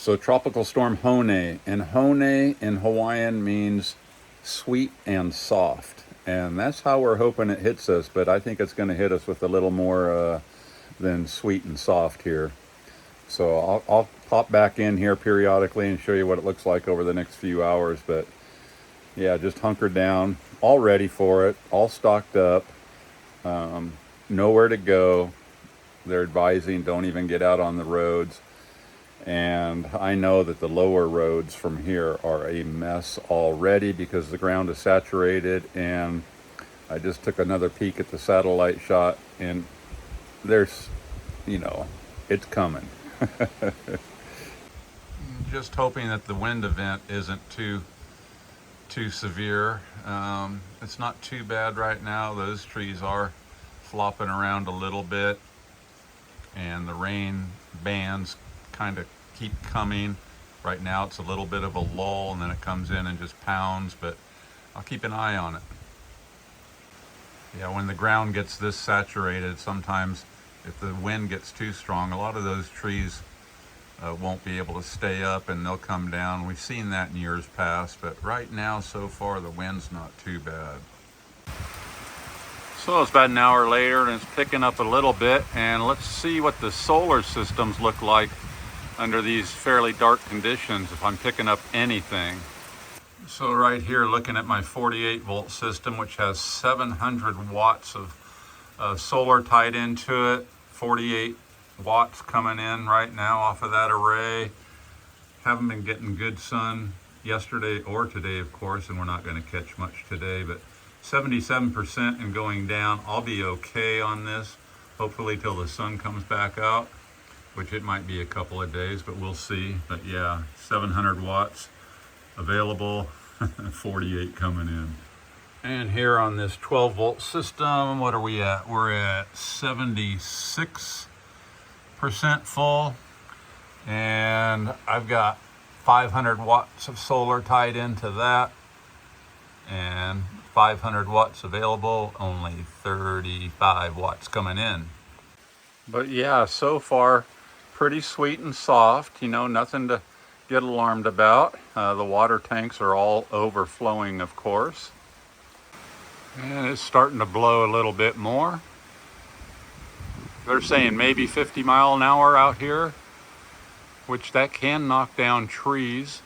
So Tropical Storm Hone, and Hone in Hawaiian means sweet and soft. And that's how we're hoping it hits us, but I think it's going to hit us with a little more than sweet and soft here. So I'll pop back in here periodically and show you what it looks like over the next few hours. But yeah, just hunkered down, all ready for it, all stocked up, nowhere to go. They're advising don't even get out on the roads. And I know that the lower roads from here are a mess already because the ground is saturated. And I just took another peek at the satellite shot, and there's, it's coming. Just hoping that the wind event isn't too severe. It's not too bad right now. Those trees are flopping around a little bit, and the rain bands kind of keep coming. Right now it's a little bit of a lull, and then it comes in and just pounds, but I'll keep an eye on it. Yeah, when the ground gets this saturated, sometimes if the wind gets too strong, a lot of those trees won't be able to stay up and they'll come down. We've seen that in years past, but right now, so far, the wind's not too bad. So it's about an hour later and it's picking up a little bit, and let's see what the solar systems look like under these fairly dark conditions, if I'm picking up anything. So right here, looking at my 48 volt system, which has 700 watts of solar tied into it, 48 watts coming in right now off of that array. Haven't been getting good sun yesterday or today, of course, and we're not going to catch much today, but 77% and going down. I'll be okay on this, hopefully till the sun comes back out, which it might be a couple of days, but we'll see. But yeah, 700 watts available, 48 coming in. And here on this 12 volt system, what are we at? We're at 76% full, and I've got 500 watts of solar tied into that, and 500 watts available, only 35 watts coming in. But yeah, so far pretty sweet and soft, nothing to get alarmed about. The water tanks are all overflowing, of course, and it's starting to blow a little bit more. They're saying maybe 50 mile an hour out here, which that can knock down trees.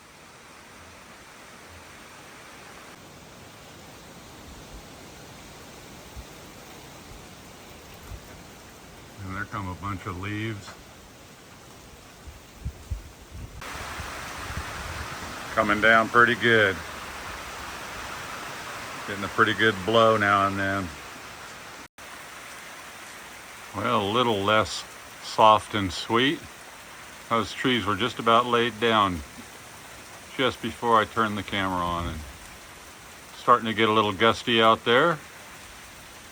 And there come a bunch of leaves. Coming down pretty good. Getting a pretty good blow now and then. Well, a little less soft and sweet. Those trees were just about laid down just before I turned the camera on, and starting to get a little gusty out there.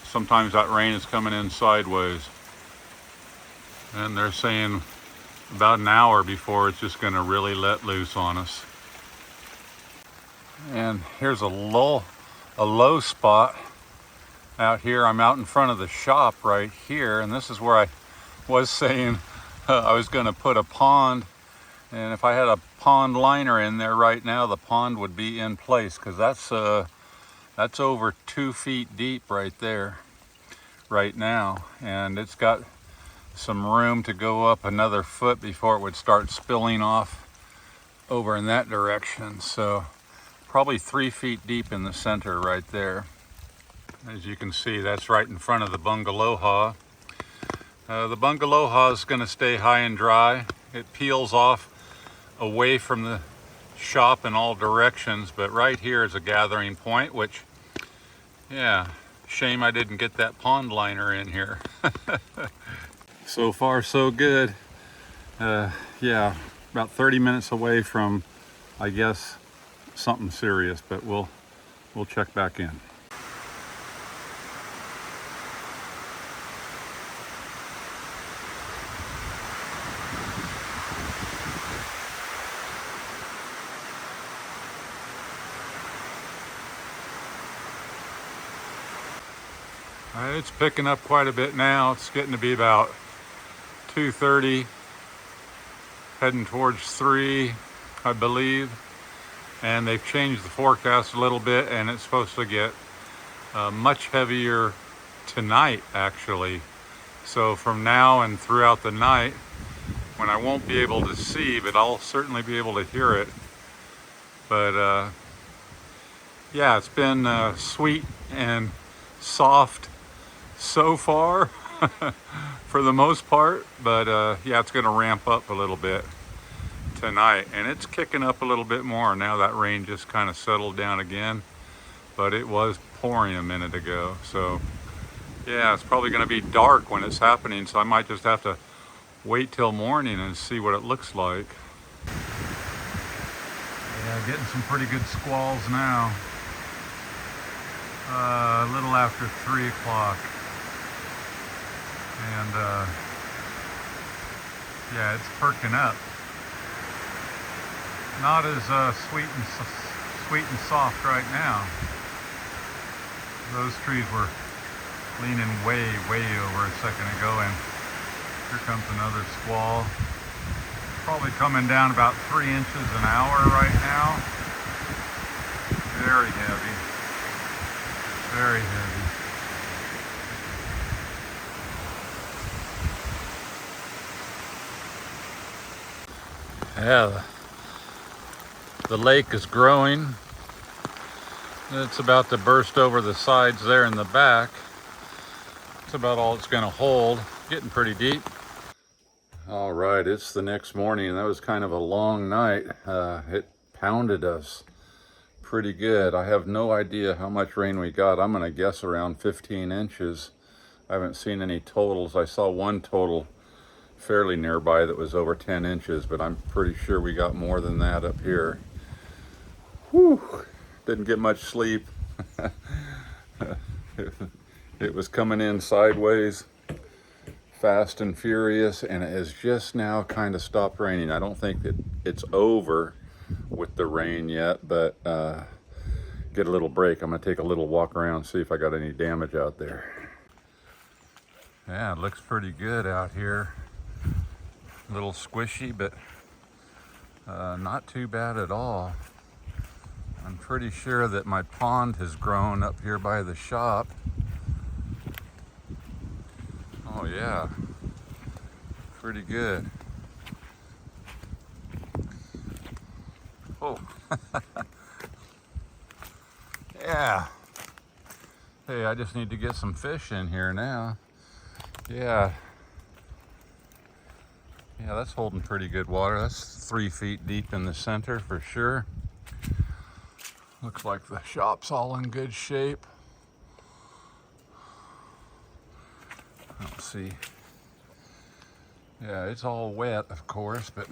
Sometimes that rain is coming in sideways. And they're saying about an hour before it's just going to really let loose on us. And here's a low spot out here. I'm out in front of the shop right here, and this is where I was saying I was going to put a pond, and if I had a pond liner in there right now, the pond would be in place, because that's over 2 feet deep right there right now, and it's got some room to go up another foot before it would start spilling off over in that direction. So probably 3 feet deep in the center right there. As you can see, that's right in front of the bungalow. The bungalow is going to stay high and dry. It peels off away from the shop in all directions, but right here is a gathering point, which, yeah, shame I didn't get that pond liner in here. So far so good. Yeah, about 30 minutes away from, I guess, something serious, but we'll check back in. It's picking up quite a bit now. It's getting to be about 2:30, heading towards 3, I believe. And they've changed the forecast a little bit, and it's supposed to get much heavier tonight, actually. So from now and throughout the night, when I won't be able to see, but I'll certainly be able to hear it. But yeah, it's been sweet and soft so far for the most part, but yeah, it's going to ramp up a little bit tonight, and it's kicking up a little bit more now that rain just kind of settled down again, but it was pouring a minute ago. So yeah, it's probably going to be dark when it's happening, so I might just have to wait till morning and see what it looks like. Yeah, getting some pretty good squalls now. A little after 3 o'clock. And yeah, it's perking up. Not as sweet and soft right now. Those trees were leaning way over a second ago, and here comes another squall. Probably coming down about 3 inches an hour right now. Very heavy. Very heavy. Yeah, the lake is growing. It's about to burst over the sides there in the back. It's about all it's going to hold. Getting pretty deep. All right, it's the next morning, and that was kind of a long night. It pounded us pretty good. I have no idea how much rain we got. I'm going to guess around 15 inches. I haven't seen any totals. I saw one total fairly nearby that was over 10 inches, but I'm pretty sure we got more than that up here. Whew, didn't get much sleep. It was coming in sideways, fast and furious, and it has just now kind of stopped raining. I don't think that it's over with the rain yet, but get a little break. I'm gonna take a little walk around, see if I got any damage out there. Yeah, it looks pretty good out here. A little squishy, but not too bad at all. I'm pretty sure that my pond has grown up here by the shop. Oh yeah, pretty good. Oh, yeah. Hey, I just need to get some fish in here now. Yeah. Yeah, that's holding pretty good water. That's 3 feet deep in the center for sure. Looks like the shop's all in good shape. Let's see. Yeah, it's all wet, of course, but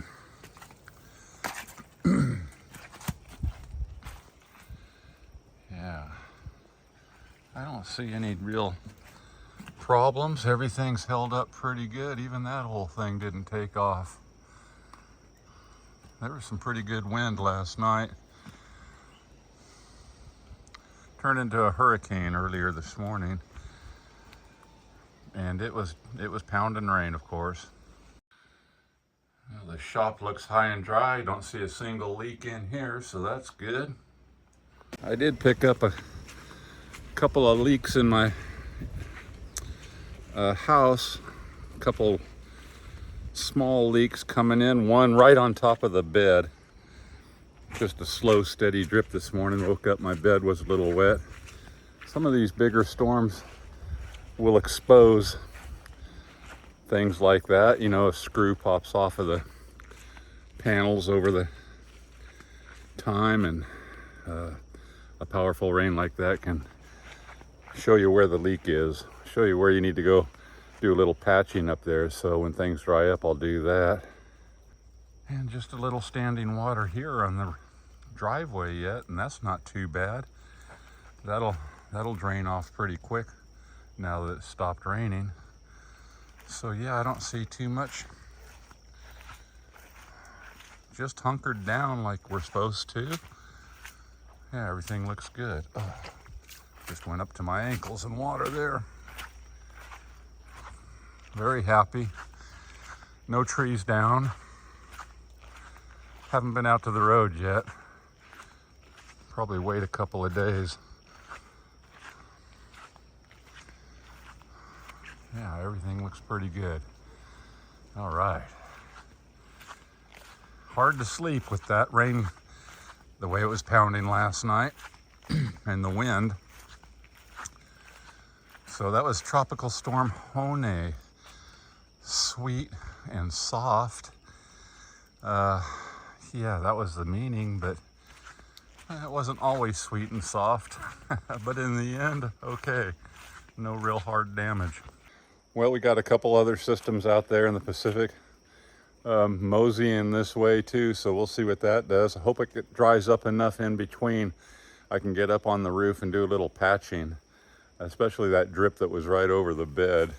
yeah, I don't see any real problems. Everything's held up pretty good. Even that whole thing didn't take off. There was some pretty good wind last night. Turned into a hurricane earlier this morning, and it was pounding rain, of course. Well, the shop looks high and dry. Don't see a single leak in here, so that's good. I did pick up a couple of leaks in my house. A couple small leaks coming in. One right on top of the bed. Just a slow, steady drip this morning. Woke up, my bed was a little wet. Some of these bigger storms will expose things like that. You know, a screw pops off of the panels over the time, and a powerful rain like that can show you where the leak is, show you where you need to go do a little patching up there. So when things dry up, I'll do that. And just a little standing water here on the driveway yet, and that's not too bad. That'll drain off pretty quick now that it's stopped raining. So yeah, I don't see too much. Just hunkered down like we're supposed to. Yeah, everything looks good. Oh, just went up to my ankles in water there. Very happy. No trees down. Haven't been out to the road yet. Probably wait a couple of days. Yeah, everything looks pretty good. All right. Hard to sleep with that rain, the way it was pounding last night, and the wind. So that was Tropical Storm Hone. Sweet and soft. Yeah, that was the meaning, but it wasn't always sweet and soft. But in the end, okay, no real hard damage. Well, we got a couple other systems out there in the Pacific, moseying this way too, so we'll see what that does. I hope it dries up enough in between I can get up on the roof and do a little patching, especially that drip that was right over the bed.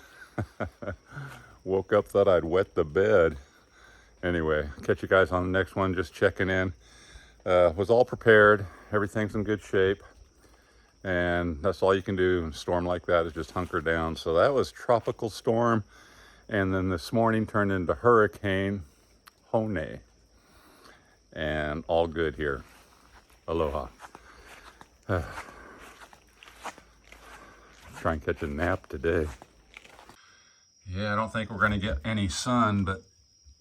Woke up, thought I'd wet the bed. Anyway, catch you guys on the next one. Just checking in. Was all prepared. Everything's in good shape. And that's all you can do in a storm like that, is just hunker down. So that was Tropical Storm. And then this morning turned into Hurricane Hone. And all good here. Aloha. Try and catch a nap today. Yeah, I don't think we're gonna get any sun, but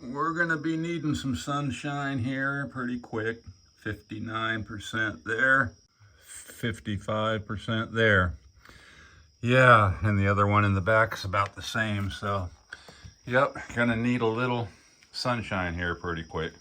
we're gonna be needing some sunshine here pretty quick. 59% there, 55% there. Yeah, and the other one in the back's about the same. So, yep, gonna need a little sunshine here pretty quick.